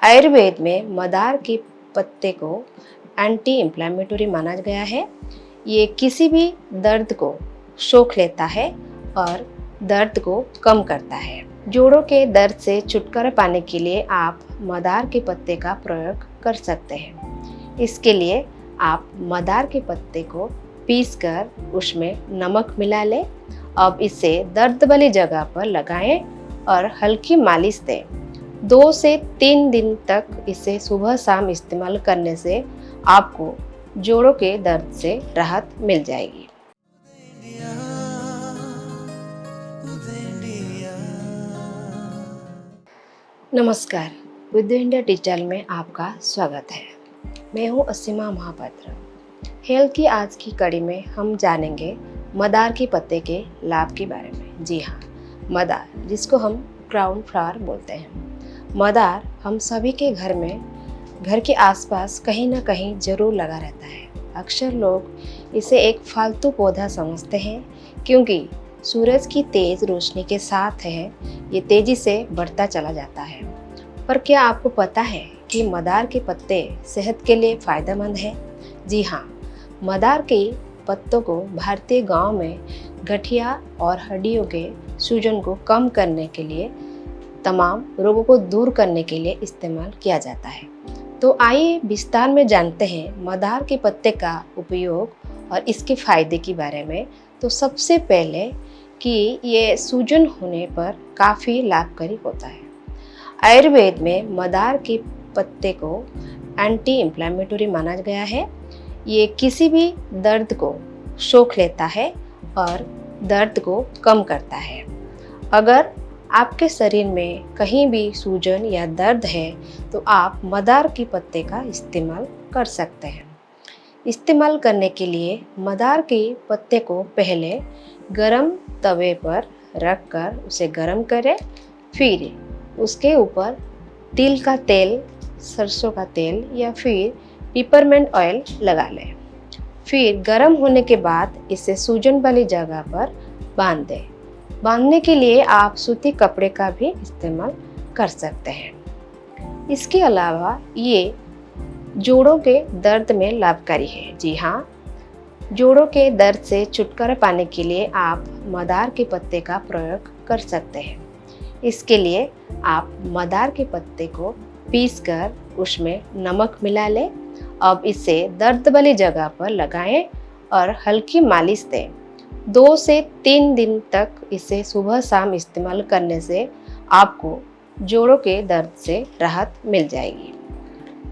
आयुर्वेद में मदार के पत्ते को एंटी इंफ्लेमेटरी माना गया है। ये किसी भी दर्द को सोख लेता है और दर्द को कम करता है। जोड़ों के दर्द से छुटकारा पाने के लिए आप मदार के पत्ते का प्रयोग कर सकते हैं। इसके लिए आप मदार के पत्ते को पीसकर उसमें नमक मिला लें। अब इसे दर्द वाली जगह पर लगाएं और हल्की मालिश दें। 2 से 3 दिन तक इसे सुबह शाम इस्तेमाल करने से आपको जोड़ों के दर्द से राहत मिल जाएगी। नमस्कार, विद्या इंडिया टीचर में आपका स्वागत है। मैं हूँ असीमा महापात्र। हेल्थ की आज की कड़ी में हम जानेंगे मदार के पत्ते के लाभ के बारे में। जी हाँ, मदार, जिसको हम क्राउन फ्लावर बोलते हैं। मदार हम सभी के घर के आसपास कहीं ना कहीं जरूर लगा रहता है। अक्सर लोग इसे एक फालतू पौधा समझते हैं क्योंकि सूरज की तेज रोशनी के साथ ये तेजी से बढ़ता चला जाता है। पर क्या आपको पता है कि मदार के पत्ते सेहत के लिए फायदेमंद है? जी हाँ, मदार के पत्तों को भारतीय गांव में गठिया और हड्डियों के सूजन को कम करने के लिए, तमाम रोगों को दूर करने के लिए इस्तेमाल किया जाता है। तो आइए विस्तार में जानते हैं मदार के पत्ते का उपयोग और इसके फायदे के बारे में। तो सबसे पहले कि ये सूजन होने पर काफ़ी लाभकारी होता है। आयुर्वेद में मदार के पत्ते को एंटी इंफ्लेमेटरी माना गया है। ये किसी भी दर्द को सोख लेता है और दर्द को कम करता है। अगर आपके शरीर में कहीं भी सूजन या दर्द है तो आप मदार के पत्ते का इस्तेमाल कर सकते हैं। इस्तेमाल करने के लिए मदार के पत्ते को पहले गरम तवे पर रखकर उसे गरम करें। फिर उसके ऊपर तिल का तेल, सरसों का तेल या फिर पिपरमेंट ऑयल लगा लें। फिर गर्म होने के बाद इसे सूजन वाली जगह पर बांध दें। बांधने के लिए आप सूती कपड़े का भी इस्तेमाल कर सकते हैं। इसके अलावा ये जोड़ों के दर्द में लाभकारी है। जी हाँ, जोड़ों के दर्द से छुटकारा पाने के लिए आप मदार के पत्ते का प्रयोग कर सकते हैं। इसके लिए आप मदार के पत्ते को पीसकर उसमें नमक मिला लें। अब इसे दर्द वाली जगह पर लगाएं और हल्की मालिश दें। 2 से 3 दिन तक इसे सुबह शाम इस्तेमाल करने से आपको जोड़ों के दर्द से राहत मिल जाएगी।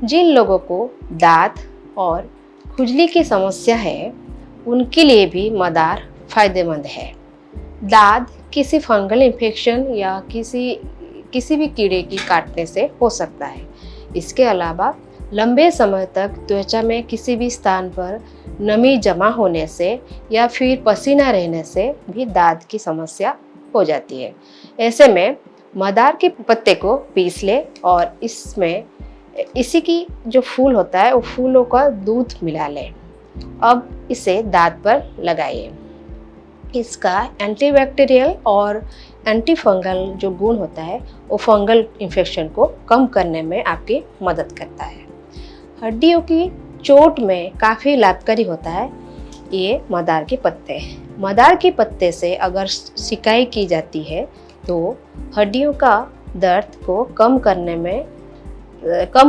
जिन लोगों को दांत और खुजली की समस्या है, उनके लिए भी मदार फायदेमंद है। दांत किसी फंगल इन्फेक्शन या किसी भी कीड़े की काटने से हो सकता है। इसके अलावा लंबे समय तक त्वचा में किसी भी स्थान पर नमी जमा होने से या फिर पसीना रहने से भी दांत की समस्या हो जाती है। ऐसे में मदार के पत्ते को पीस ले और इसमें इसी की जो फूल होता है वो फूलों का दूध मिला लें। अब इसे दांत पर लगाइए। इसका एंटीबैक्टीरियल और एंटी फंगल जो गुण होता है वो फंगल इन्फेक्शन को कम करने में आपकी मदद करता है। हड्डियों की चोट में काफ़ी लाभकारी होता है ये मदार के पत्ते। मदार के पत्ते से अगर सिकाई की जाती है तो हड्डियों का दर्द को कम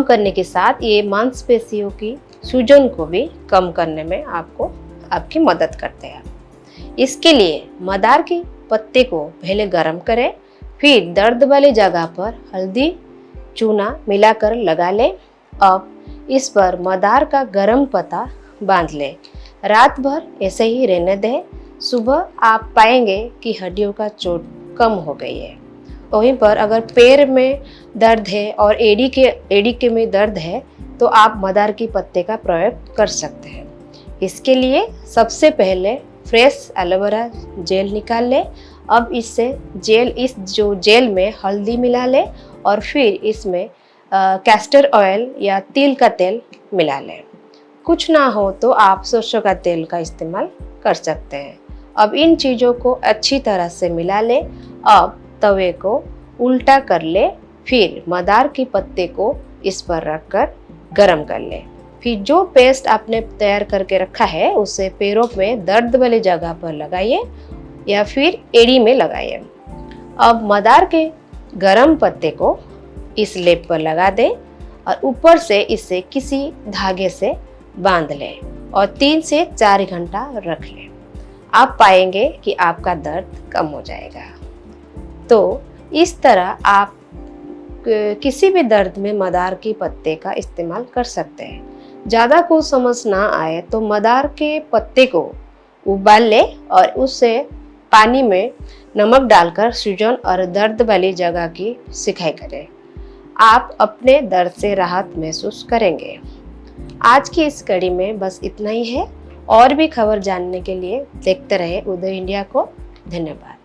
करने के साथ ये मांसपेशियों की सूजन को भी कम करने में आपकी मदद करते हैं। इसके लिए मदार के पत्ते को पहले गरम करें, फिर दर्द वाली जगह पर हल्दी चूना मिलाकर लगा लें। अब इस पर मदार का गरम पत्ता बांध लें। रात भर ऐसे ही रहने दें। सुबह आप पाएंगे कि हड्डियों का चोट कम हो गई है। वहीं पर अगर पैर में दर्द है और एड़ी के में दर्द है तो आप मदार के पत्ते का प्रयोग कर सकते हैं। इसके लिए सबसे पहले फ्रेश एलोवेरा जेल निकाल लें। अब इस जेल में हल्दी मिला लें और फिर इसमें कैस्टर ऑयल या तिल का तेल मिला लें। कुछ ना हो तो आप सरसों का तेल का इस्तेमाल कर सकते हैं। अब इन चीज़ों को अच्छी तरह से मिला लें। अब तवे को उल्टा कर ले, फिर मदार के पत्ते को इस पर रखकर गरम कर लें। फिर जो पेस्ट आपने तैयार करके रखा है उसे पैरों में दर्द वाली जगह पर लगाइए या फिर एड़ी में लगाइए। अब मदार के गरम पत्ते को इस लेप पर लगा दें और ऊपर से इसे किसी धागे से बांध लें और 3 से 4 घंटा रख लें। आप पाएंगे कि आपका दर्द कम हो जाएगा। तो इस तरह आप किसी भी दर्द में मदार के पत्ते का इस्तेमाल कर सकते हैं। ज़्यादा कुछ समझ ना आए तो मदार के पत्ते को उबाल लें और उससे पानी में नमक डालकर सूजन और दर्द वाली जगह की सिकाई करें। आप अपने दर्द से राहत महसूस करेंगे। आज की इस कड़ी में बस इतना ही है। और भी खबर जानने के लिए देखते रहे उदय इंडिया को। धन्यवाद।